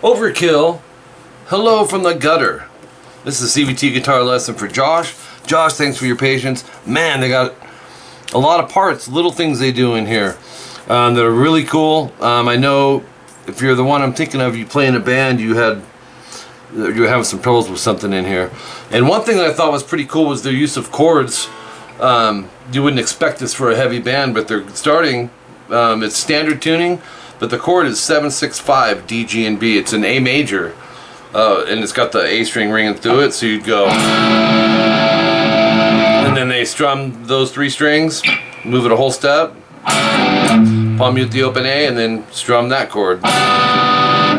Overkill, hello from the gutter. This is a CVT guitar lesson for Josh. Josh, thanks for your patience. Man, they got a lot of parts, little things they do in here that are really cool. I know if you're the one I'm thinking of, you play in a band, you're having some troubles with something in here. And one thing that I thought was pretty cool was their use of chords. You wouldn't expect this for a heavy band, but they're starting, it's standard tuning, but the chord is 7/6/5 D, G, and B. It's an A major, and it's got the A string ringing through it, so you'd go, and then they strum those three strings, move it a whole step, palm mute the open A, and then strum that chord,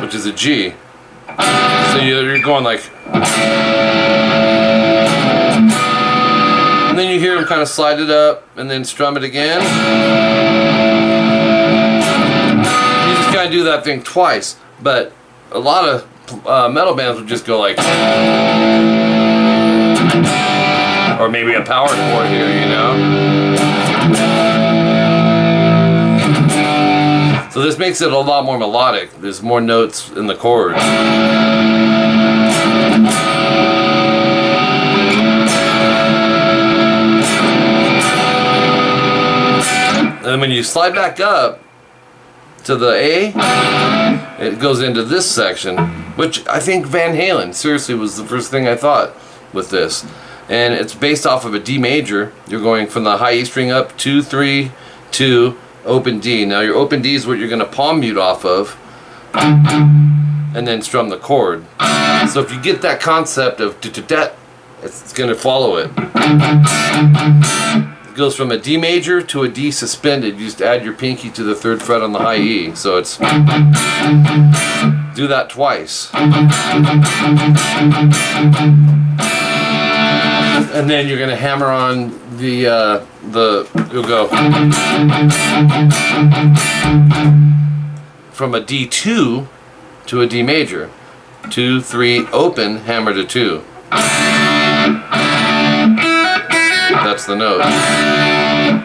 which is a G. So you're going like, and then you hear him kind of slide it up and then strum it again. You just kind of do that thing twice, but a lot of metal bands would just go like, or maybe a power chord here, you know. So this makes it a lot more melodic. There's more notes in the chord. And when you slide back up to the A, it goes into this section, which I think Van Halen seriously was the first thing I thought with this. And it's based off of a D major. You're going from the high E string up, 2, 3, 2, open D. Now your open D is what you're going to palm mute off of, and then strum the chord. So if you get that concept of da-da-da, it's going to follow it. It goes from a D major to a D suspended. You just add your pinky to the 3rd fret on the high E. So it's, do that twice. And then you're going to hammer on you'll go from a D2 to a D major. 2, 3, open, hammer to 2. That's the note.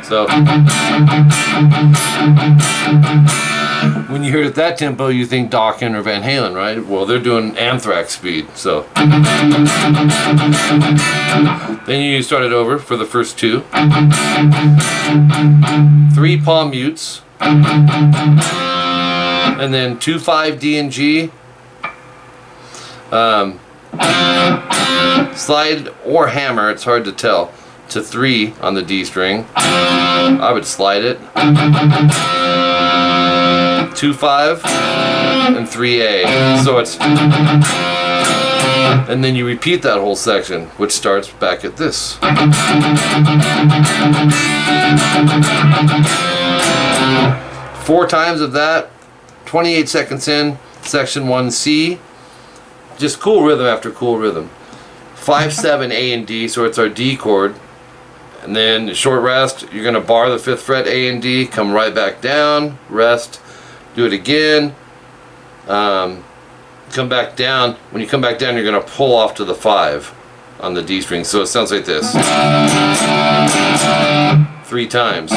So when you hear it at that tempo, you think Dokken or Van Halen, right? Well, they're doing Anthrax speed. So then you start it over for the first 2. 3 palm mutes, and then 2, 5, D and G. Slide or hammer, it's hard to tell, to 3 on the D string. I would slide it. 2, 5, and 3A. So it's, and then you repeat that whole section, which starts back at this. 4 times of that, 28 seconds in, section 1C. Just cool rhythm after cool rhythm. 5, 7, A and D, so it's our D chord. And then short rest, you're going to bar the 5th fret A and D, come right back down, rest, do it again, come back down. When you come back down, you're going to pull off to the 5 on the D string. So it sounds like this. 3 times.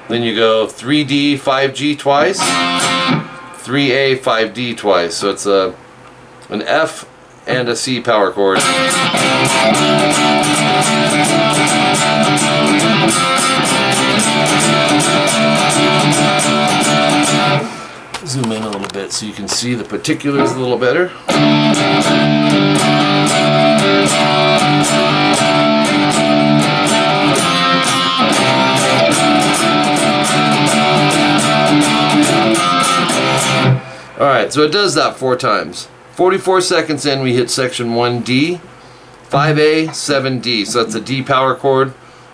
Then you go 3D, 5G twice, 3A, 5D twice. So it's an F and a C power chord. Zoom in a little bit so you can see the particulars a little better. Alright, so it does that 4 times. 44 seconds in, we hit section 1D, 5A, 7D. So that's a D power chord.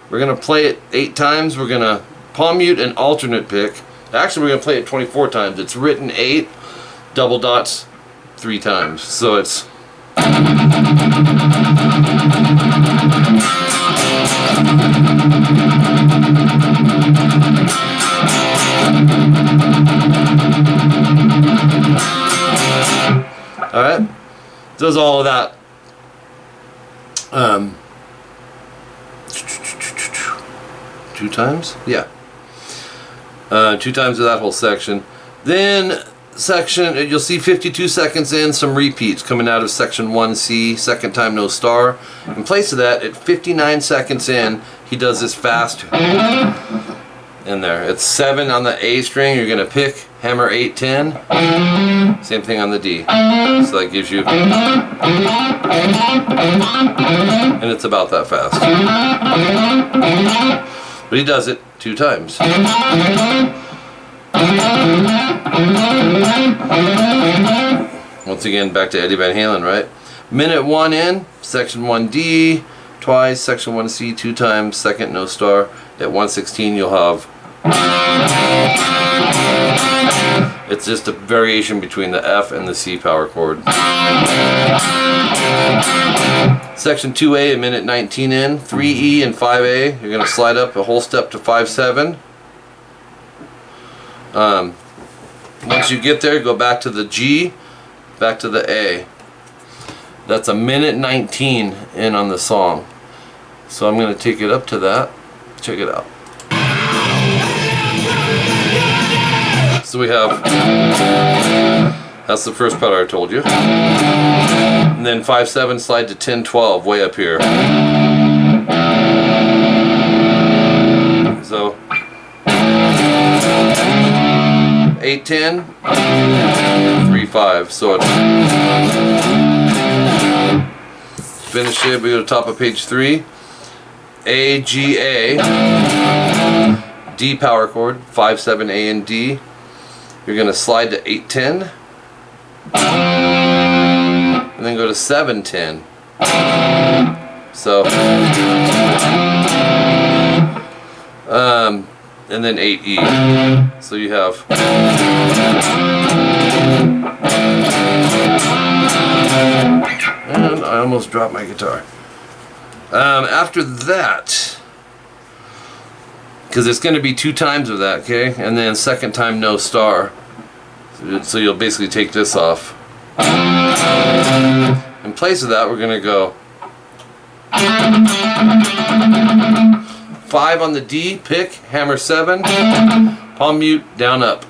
We're going to play it 8 times. We're going to palm mute and alternate pick. Actually, we're going to play it 24 times. It's written 8, double dots 3 times. So it's... Alright? Does all of that. 2 times? Yeah. 2 times of that whole section. Then you'll see 52 seconds in, some repeats coming out of section 1C, second time no star. In place of that, at 59 seconds in, he does this fast in there. It's 7 on the A string, you're going to pick, hammer 8, 10. Same thing on the D. So that gives you, and it's about that fast. But he does it 2 times. Once again, back to Eddie Van Halen, right? Minute 1 in, section 1D, twice, section 1C, 2 times, second no star. At 116 you'll have, it's just a variation between the F and the C power chord. Section 2A, a minute 19 in, 3E and 5A, you're going to slide up a whole step to 5/7. Once you get there, go back to the G, back to the A. That's a minute 19 in on the song. So I'm going to take it up to that. Check it out. So we have, that's the first part I told you. And then 5/7, slide to 10/12, way up here. So 8/10, 3/5. So it's, finish it. We go to top of page 3. A, G, A, D power chord, 5/7, A and D. You're going to slide to 8/10, and then go to 7/10. So, and then 8E. So you have, and I almost dropped my guitar. After that, because it's going to be 2 times of that, okay? And then second time no star. So you'll basically take this off. In place of that, we're going to go 5 on the D, pick, hammer 7, palm mute, down up.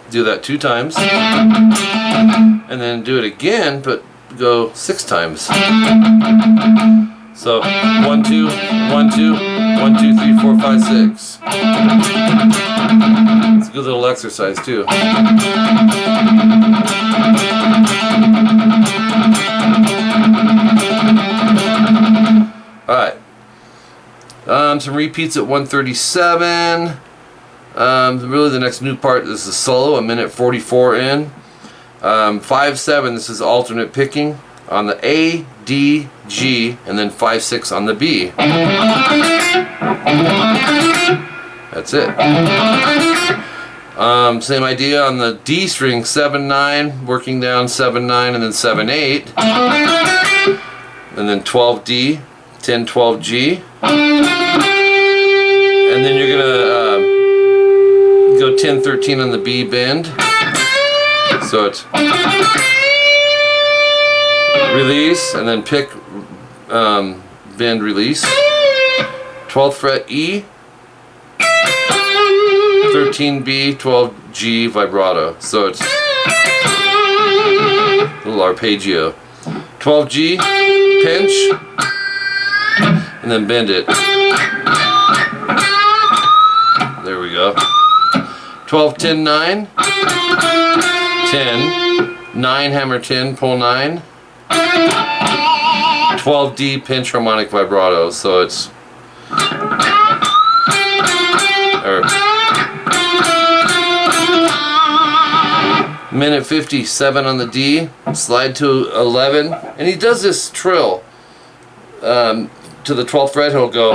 Do that 2 times. And then do it again, but go 6 times. So 1, 2, 1, 2, 1, 2, 3, 4, 5, 6. It's a good little exercise too. Alright. Some repeats at 137. Really the next new part is the solo, a minute 44 in. 5/7, this is alternate picking on the A, D, G, and then 5/6 on the B. That's it. Same idea on the D string, 7/9, working down 7/9 and then 7/8, and then 12D, 10/12G, and then you're gonna go 10/13 on the B bend. So it's release, and then pick, bend, release. 12th fret E, 13B, 12G, vibrato. So it's a little arpeggio. 12G, pinch, and then bend it. There we go. 12, 10, 9, 10, 9, hammer 10, pull 9. 12D, pinch, harmonic, vibrato. So it's, minute 57 on the D, slide to 11, and he does this trill to the 12th fret. He'll go,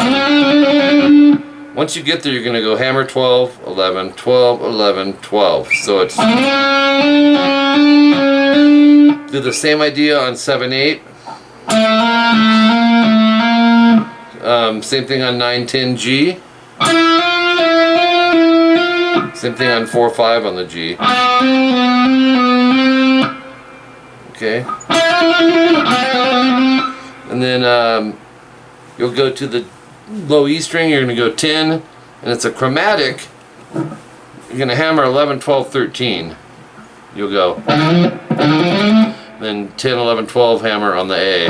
once you get there, you're going to go hammer 12, 11, 12, 11, 12. So it's, do the same idea on 7/8. Same thing on 9/10G. Same thing on 4/5 on the G. Okay. And then you'll go to the low E string, you're going to go 10, and it's a chromatic. You're going to hammer 11, 12, 13. You'll go. Then 10, 11, 12 hammer on the A.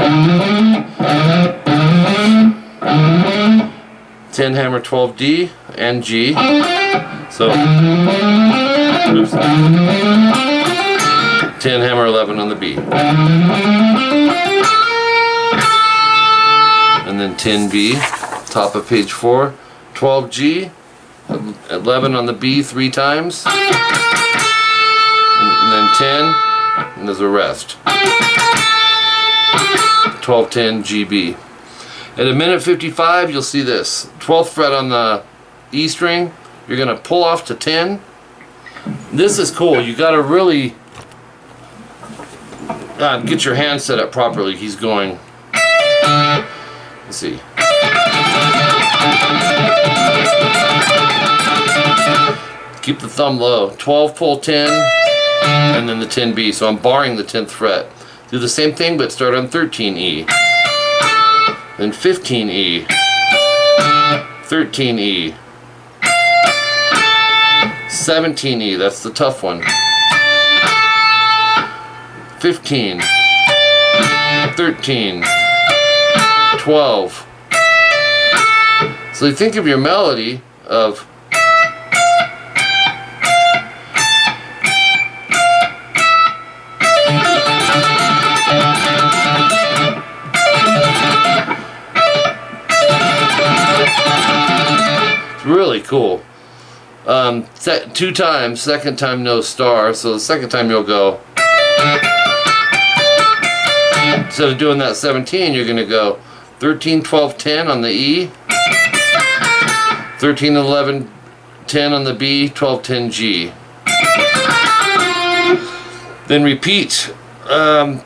10 hammer 12 D and G. So, oops. 10 hammer 11 on the B. And then 10 B, top of page 4. 12 G, 11 on the B 3 times. And then 10, and there's a rest. 12, 10 GB. At a minute 55, you'll see this. 12th fret on the E string, you're going to pull off to 10. This is cool. You got to really get your hand set up properly. He's going. Let's see. Keep the thumb low. 12, pull 10, and then the 10B. So I'm barring the 10th fret. Do the same thing, but start on 13E. Then 15E. 13E. 17E, that's the tough one. 15. 13. 12. So you think of your melody of it's really cool. 2 times, second time no star, so the second time you'll go. Instead of doing that 17, you're going to go 13, 12, 10 on the E, 13, 11, 10 on the B, 12, 10 G. Then repeat the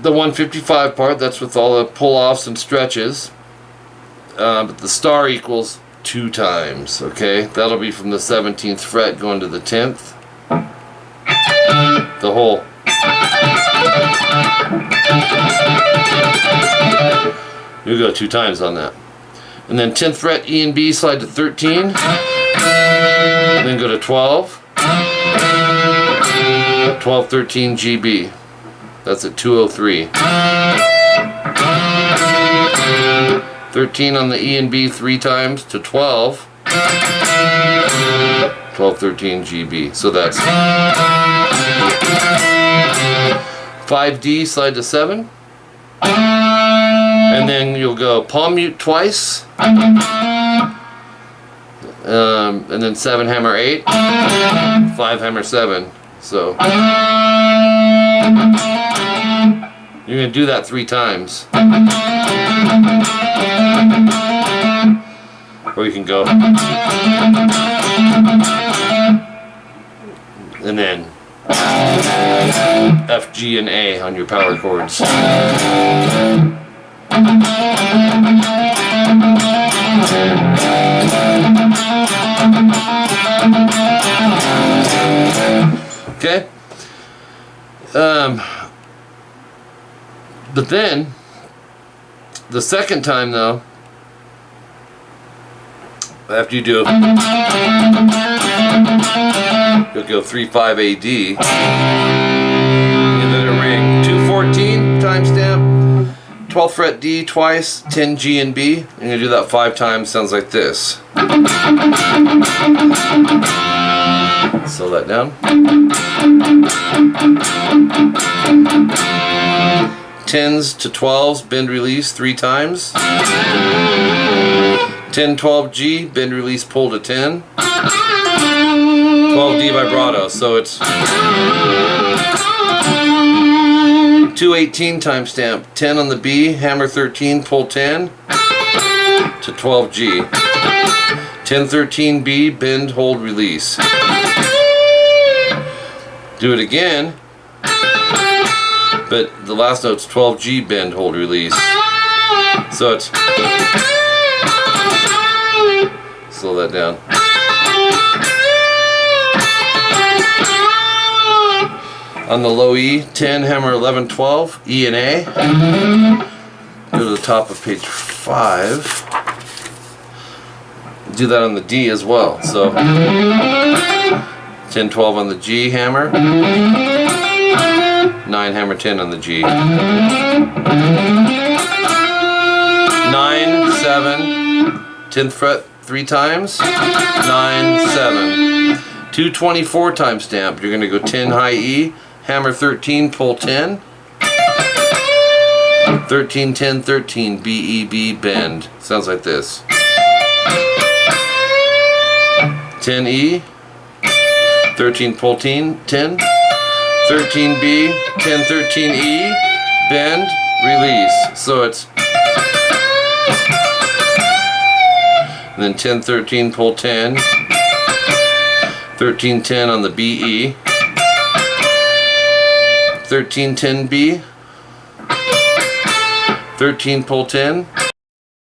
155 part, that's with all the pull-offs and stretches, but the star equals 2 times, okay? That'll be from the 17th fret going to the 10th. The whole. You go 2 times on that. And then 10th fret E and B, slide to 13. And then go to 12. 12, 13, G, B. That's at 203. 13 on the E and B 3 times to 12. 12, 13, G, B. So that's 5D, slide to 7. And then you'll go palm mute twice. And then 7 hammer 8. 5 hammer 7. So you're going to do that 3 times. Or you can go. And then F, G, and A on your power chords. Okay? But then, the second time though, after you do, you'll go 3, 5, A, D. You let it ring. 214 timestamp, 12th fret D twice, 10 G and B. You're going to do that 5 times, sounds like this. Slow that down. 10s to 12s, bend release 3 times. 10, 12 G, bend release pull to 10. 12 D vibrato, so it's 218 timestamp, 10 on the B, hammer 13, pull 10 to 12 G. 10, 13 B, bend, hold, release. Do it again, but the last note's 12 G, bend, hold, release. So it's, slow that down. On the low E, 10, hammer 11, 12, E and A. Go to the top of page 5. Do that on the D as well. So 10, 12 on the G hammer. 9, hammer 10 on the G. 9, 7, 10th fret 3 times. 9, 7. 224 time stamp. You're going to go 10 high E, hammer 13, pull 10. 13, 10, 13, B, E, B, bend. Sounds like this. 10 E, 13, pull 10, 10. 13 B, 10, 13 E, bend, release. So it's, and then 10, 13, pull 10. 13, 10 on the B, E. 13, 10 B. 13, pull 10.